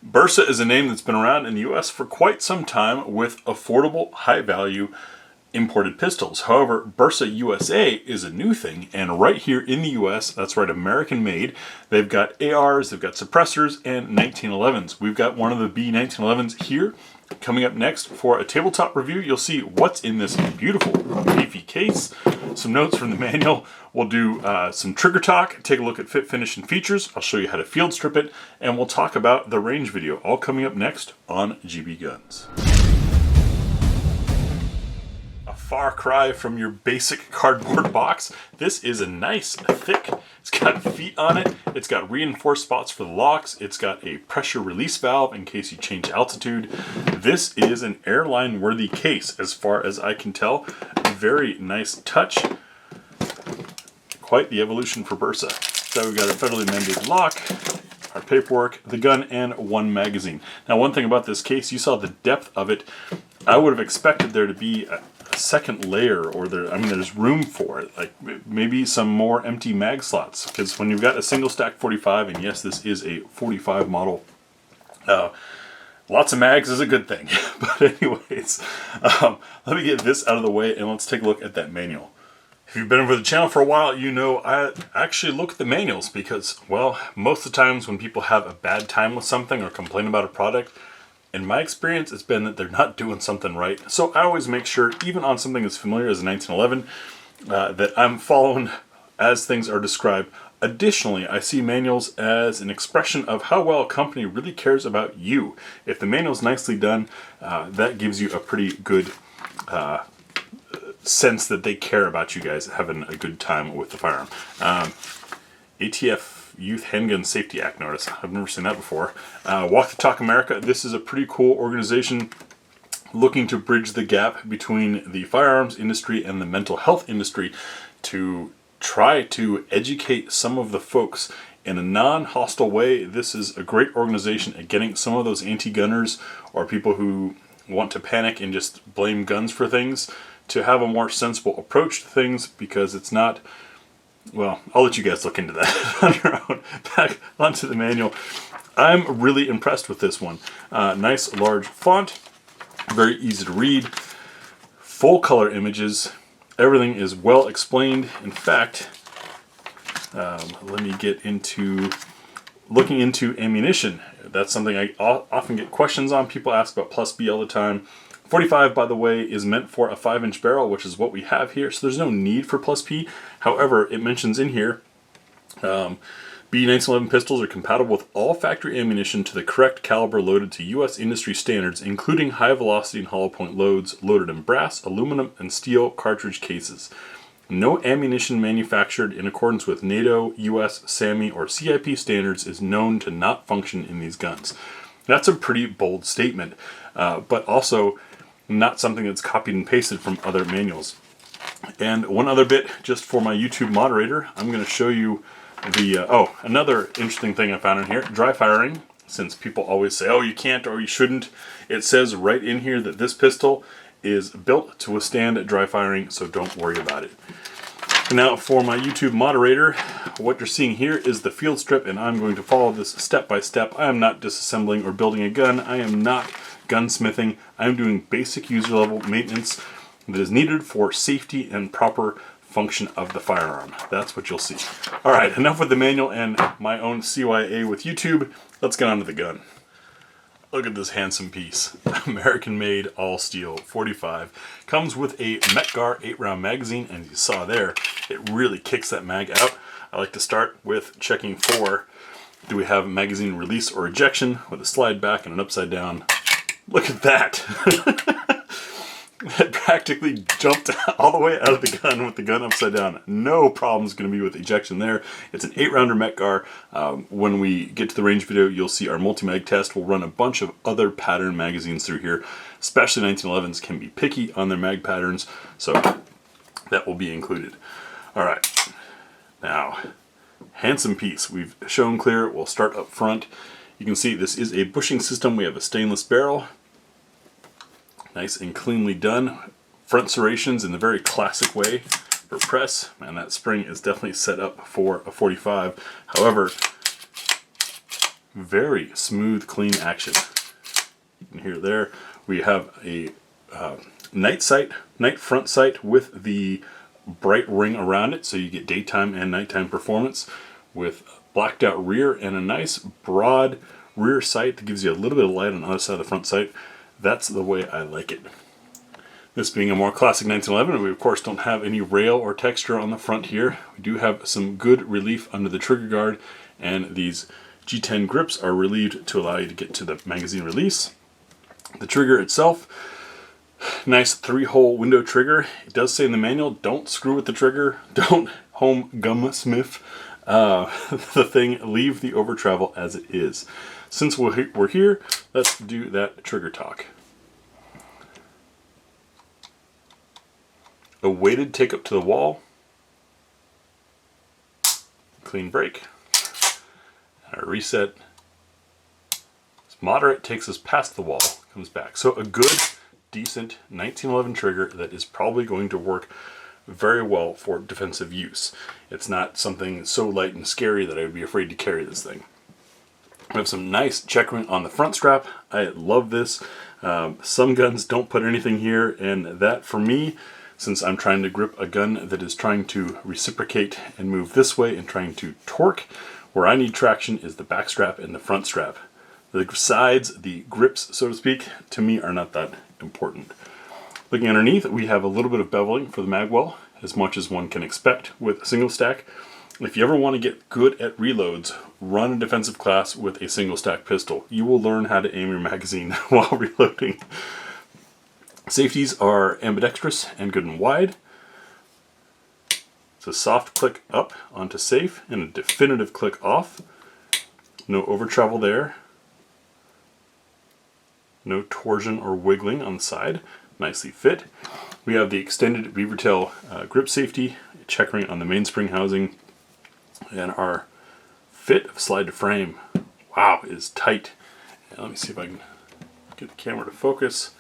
Bersa is a name that's been around in the US for quite some time with affordable, high-value imported pistols. However, Bersa USA is a new thing, and right here in the US, that's right, American made, they've got ARs, they've got suppressors, and 1911s. We've got one of the B1911s here. Coming up next for a tabletop review, you'll see what's in this beautiful, beefy case, some notes from the manual. We'll do some trigger talk, take a look at fit, finish, and features. I'll show you how to field strip it, and we'll talk about the range video, all coming up next on GBGuns. A far cry from your basic cardboard box. This is a nice, thick, it's got feet on it, it's got reinforced spots for the locks, it's got a pressure release valve in case you change altitude. This is an airline worthy case as far as I can tell. Very nice touch. Quite the evolution for Bersa. So we've got a federally mandated lock, our paperwork, the gun, and one magazine. Now, one thing about this case, you saw the depth of it. I would have expected there to be a second layer, or there's room for it, like maybe some more empty mag slots, because when you've got a single stack 45, and yes, this is a 45 model, lots of mags is a good thing. But anyways, let me get this out of the way and let's take a look at that manual. If you've been over the channel for a while, you know I actually look at the manuals because, well, most of the times when people have a bad time with something or complain about a product, in my experience, it's been that they're not doing something right. So I always make sure, even on something as familiar as a 1911, that I'm following as things are described. Additionally, I see manuals as an expression of how well a company really cares about you. If the manual's nicely done, that gives you a pretty good sense that they care about you guys having a good time with the firearm. ATF Youth Handgun Safety Act notice. I've never seen that before. Walk the Talk America. This is a pretty cool organization looking to bridge the gap between the firearms industry and the mental health industry to try to educate some of the folks in a non-hostile way. This is a great organization at getting some of those anti-gunners or people who want to panic and just blame guns for things to have a more sensible approach to things, because it's not, well, I'll let you guys look into that on your own. Back onto the manual. I'm really impressed with this one. Nice large font, very easy to read, full color images, everything is well explained. In fact, let me get into looking into ammunition. That's something I often get questions on. People ask about Plus B all the time. 45, by the way, is meant for a 5-inch barrel, which is what we have here, so there's no need for Plus P. However, it mentions in here, B1911 pistols are compatible with all factory ammunition to the correct caliber loaded to U.S. industry standards, including high velocity and hollow point loads loaded in brass, aluminum, and steel cartridge cases. No ammunition manufactured in accordance with NATO, U.S., SAMI, or CIP standards is known to not function in these guns. That's a pretty bold statement, but also not something that's copied and pasted from other manuals. And one other bit, just for my YouTube moderator, I'm going to show you the, another interesting thing I found in here, dry firing. Since people always say, oh, you can't or you shouldn't, it says right in here that this pistol is built to withstand dry firing, so don't worry about it. Now, for my YouTube moderator, what you're seeing here is the field strip, and I'm going to follow this step by step. I am not disassembling or building a gun. I am not gunsmithing. I'm doing basic user level maintenance that is needed for safety and proper function of the firearm. That's what you'll see. All right, enough with the manual and my own CYA with YouTube. Let's get on to the gun. Look at this handsome piece. American made, all steel, 45. Comes with a Metgar 8-round magazine, and you saw there, it really kicks that mag out. I like to start with checking for, do we have magazine release or ejection with a slide back and an upside down. Look at that. It practically jumped all the way out of the gun with the gun upside down. No problems going to be with ejection there. It's an 8-rounder Metgar. When we get to the range video, you'll see our multi-mag test. We'll run a bunch of other pattern magazines through here. Especially 1911s can be picky on their mag patterns, so that will be included. All right, now, handsome piece. We've shown clear. We'll start up front. You can see this is a bushing system. We have a stainless barrel. Nice and cleanly done. Front serrations in the very classic way for press. Man, that spring is definitely set up for a 45. However, Very smooth, clean action. You can hear there. We have a night front sight with the bright ring around it, so you get daytime and nighttime performance, with blacked out rear and a nice broad rear sight that gives you a little bit of light on the other side of the front sight. That's the way I like it. This being a more classic 1911, we of course don't have any rail or texture on the front here. We do have some good relief under the trigger guard, and these G10 grips are relieved to allow you to get to the magazine release. The trigger itself, nice 3-hole window trigger. It does say in the manual, don't screw with the trigger, don't home gunsmith the thing, leave the over travel as it is. Since we're here, let's do that trigger talk. A weighted take up to the wall, clean break, and a reset. It's moderate, takes us past the wall, comes back. So a good, decent 1911 trigger that is probably going to work very well for defensive use. It's not something so light and scary that I would be afraid to carry this thing. We have some nice checkering on the front strap. I love this. Some guns don't put anything here, and that for me, since I'm trying to grip a gun that is trying to reciprocate and move this way and trying to torque, where I need traction is the back strap and the front strap. The sides, the grips, so to speak, to me are not that important. Looking underneath, we have a little bit of beveling for the magwell, as much as one can expect with a single stack. If you ever want to get good at reloads, run a defensive class with a single stack pistol. You will learn how to aim your magazine while reloading. Safeties are ambidextrous and good and wide. It's a soft click up onto safe and a definitive click off. No over travel there. No torsion or wiggling on the side. Nicely fit. We have the extended beaver tail grip safety, checkering on the mainspring housing, and our fit of slide to frame, wow, is tight. And let me see if I can get the camera to focus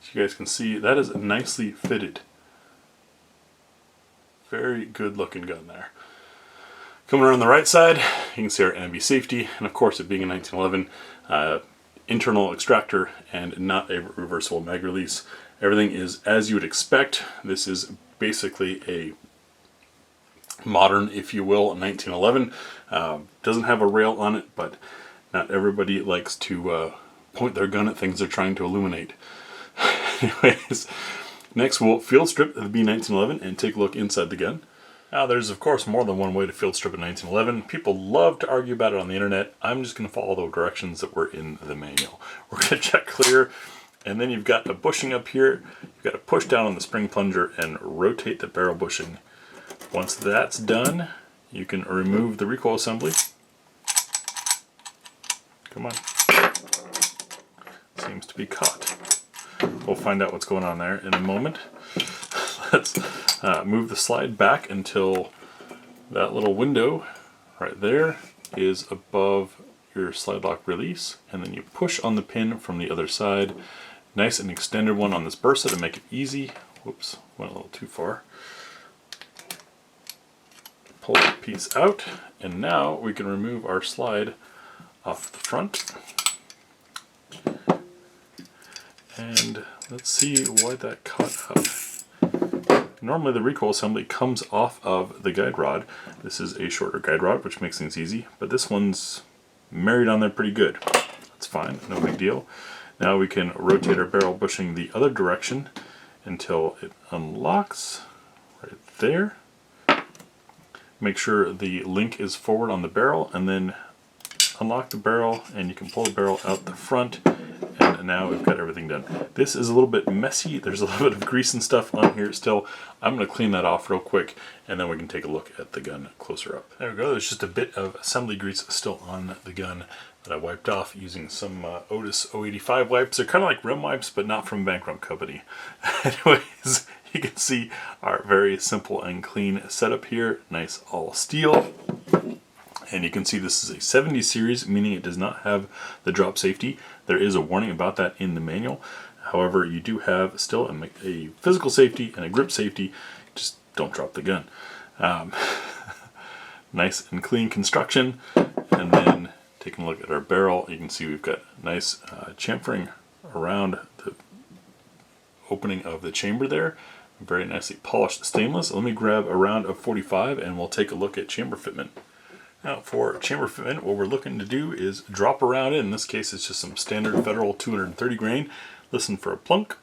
so you guys can see that is nicely fitted. Very good looking gun there. Coming around the right side, you can see our ambi safety, and of course, it being a 1911, internal extractor and not a reversible mag release. Everything is as you would expect. This is basically a modern, if you will, 1911. Doesn't have a rail on it, but not everybody likes to point their gun at things they're trying to illuminate. Anyways, next we'll field strip the B1911 and take a look inside the gun. Now there's of course more than one way to field strip a 1911. People love to argue about it on the internet. I'm just going to follow the directions that were in the manual. We're going to check clear, and then you've got a bushing up here. You've got to push down on the spring plunger and rotate the barrel bushing. Once that's done, you can remove the recoil assembly. Come on. Seems to be caught. We'll find out what's going on there in a moment. Let's move the slide back until that little window right there is above your slide lock release, and then you push on the pin from the other side. Nice and extended one on this Bersa to make it easy. Whoops, went a little too far. Pull that piece out, and now we can remove our slide off the front. And let's see why that caught up. Normally the recoil assembly comes off of the guide rod. This is a shorter guide rod, which makes things easy, but this one's married on there pretty good. That's fine, no big deal. Now we can rotate our barrel bushing the other direction until it unlocks right there. Make sure the link is forward on the barrel, and then unlock the barrel, and you can pull the barrel out the front, and now we've got everything done. This is a little bit messy. There's a little bit of grease and stuff on here still. I'm going to clean that off real quick, and then we can take a look at the gun closer up. There we go. There's just a bit of assembly grease still on the gun that I wiped off using some Otis 085 wipes. They're kind of like rim wipes, but not from Bankrupt Company. Anyways, you can see our very simple and clean setup here. Nice all steel. And you can see this is a 70 series, meaning it does not have the drop safety. There is a warning about that in the manual. However, you do have still a physical safety and a grip safety. Just don't drop the gun. Nice and clean construction. And then Taking a look at our barrel, you can see we've got nice chamfering around the opening of the chamber there. Very nicely polished stainless. Let me grab a round of 45 and we'll take a look at chamber fitment. Now for chamber fitment, what we're looking to do is drop a round in. In this case, it's just some standard Federal 230 grain. Listen for a plunk,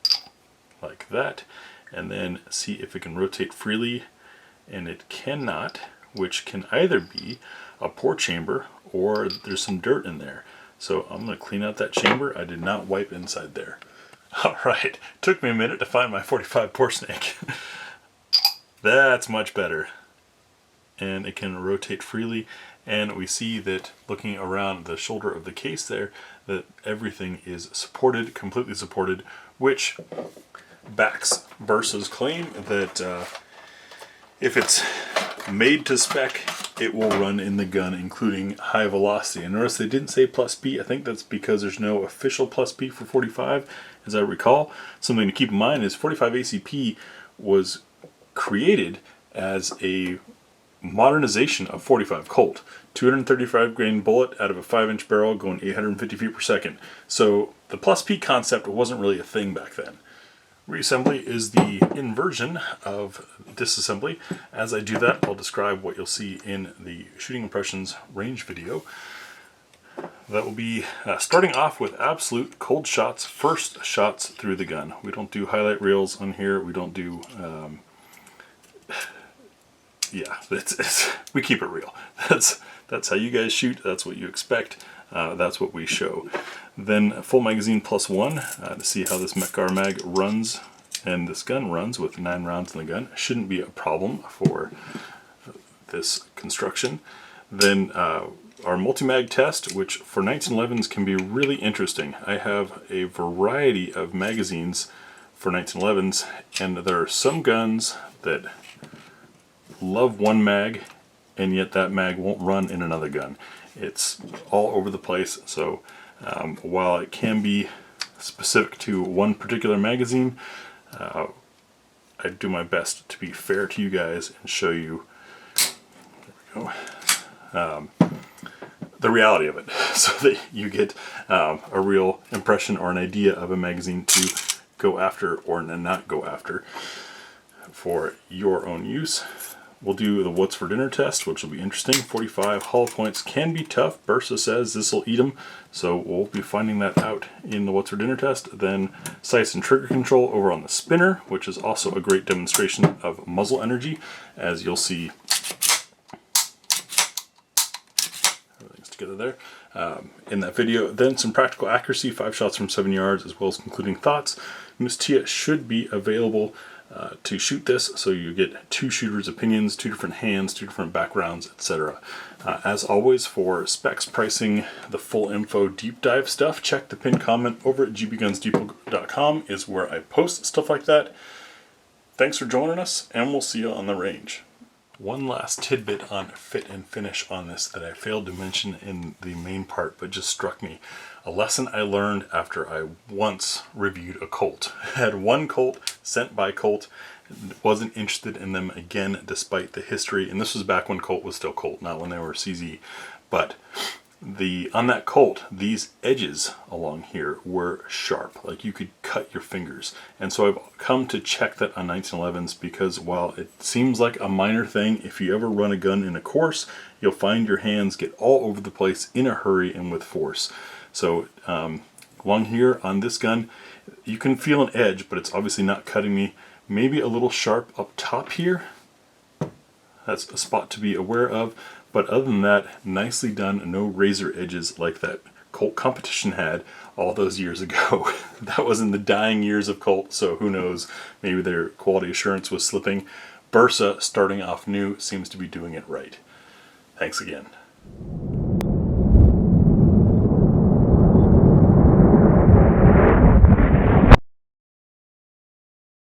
like that, and then see if it can rotate freely. And it cannot, which can either be a poor chamber or there's some dirt in there. So I'm going to clean out that chamber. I did not wipe inside there. Alright, took me a minute to find my 45 pour snake. That's much better. And it can rotate freely, and we see that looking around the shoulder of the case there, that everything is supported, completely supported, which backs Bersa's claim that if it's made to spec, it will run in the gun, including high velocity. And notice they didn't say plus P. I think that's because there's no official plus P for 45, as I recall. Something to keep in mind is 45 ACP was created as a modernization of 45 Colt. 235 grain bullet out of a 5-inch barrel going 850 feet per second. So the plus P concept wasn't really a thing back then. Reassembly is the inversion of disassembly. As I do that, I'll describe what you'll see in the shooting impressions range video. That will be starting off with absolute cold shots, first shots through the gun. We don't do highlight reels on here. We don't do, yeah, we keep it real. That's how you guys shoot. That's what you expect. That's what we show. Then full magazine plus 1 to see how this Mekar mag runs, and this gun runs with 9 rounds in the gun. Shouldn't be a problem for this construction. Then our multi-mag test, which for 1911s can be really interesting. I have a variety of magazines for 1911s, and there are some guns that love one mag, and yet that mag won't run in another gun. It's all over the place, so while it can be specific to one particular magazine, I do my best to be fair to you guys and show you, there we go, the reality of it, so that you get a real impression or an idea of a magazine to go after or not go after for your own use. We'll do the what's for dinner test, which will be interesting. 45 hollow points can be tough. Bersa says this will eat them, so we'll be finding that out in the what's for dinner test. Then sights and trigger control over on the spinner, which is also a great demonstration of muzzle energy, as you'll see. Everything's together there in that video. Then some practical accuracy, 5 shots from 7 yards, as well as concluding thoughts. Moose Tia should be available to shoot this, so you get 2 shooters' opinions, 2 different hands, 2 different backgrounds, etc. As always, for specs, pricing, the full info, deep dive stuff, check the pinned comment over at GBGunsDepot.com is where I post stuff like that. Thanks for joining us, and we'll see you on the range. One last tidbit on fit and finish on this that I failed to mention in the main part, but just struck me. A lesson I learned after I once reviewed a Colt. I had one Colt sent by Colt, wasn't interested in them again despite the history, and this was back when Colt was still Colt, not when they were CZ. But on that Colt, these edges along here were sharp, like you could cut your fingers. And so I've come to check that on 1911s, because while it seems like a minor thing, if you ever run a gun in a course, you'll find your hands get all over the place in a hurry and with force. So along here on this gun, you can feel an edge, but it's obviously not cutting me. Maybe a little sharp up top here. That's a spot to be aware of. But other than that, nicely done. No razor edges like that Colt competition had all those years ago. That was in the dying years of Colt, so who knows, maybe their quality assurance was slipping. Bersa, starting off new, seems to be doing it right. Thanks again.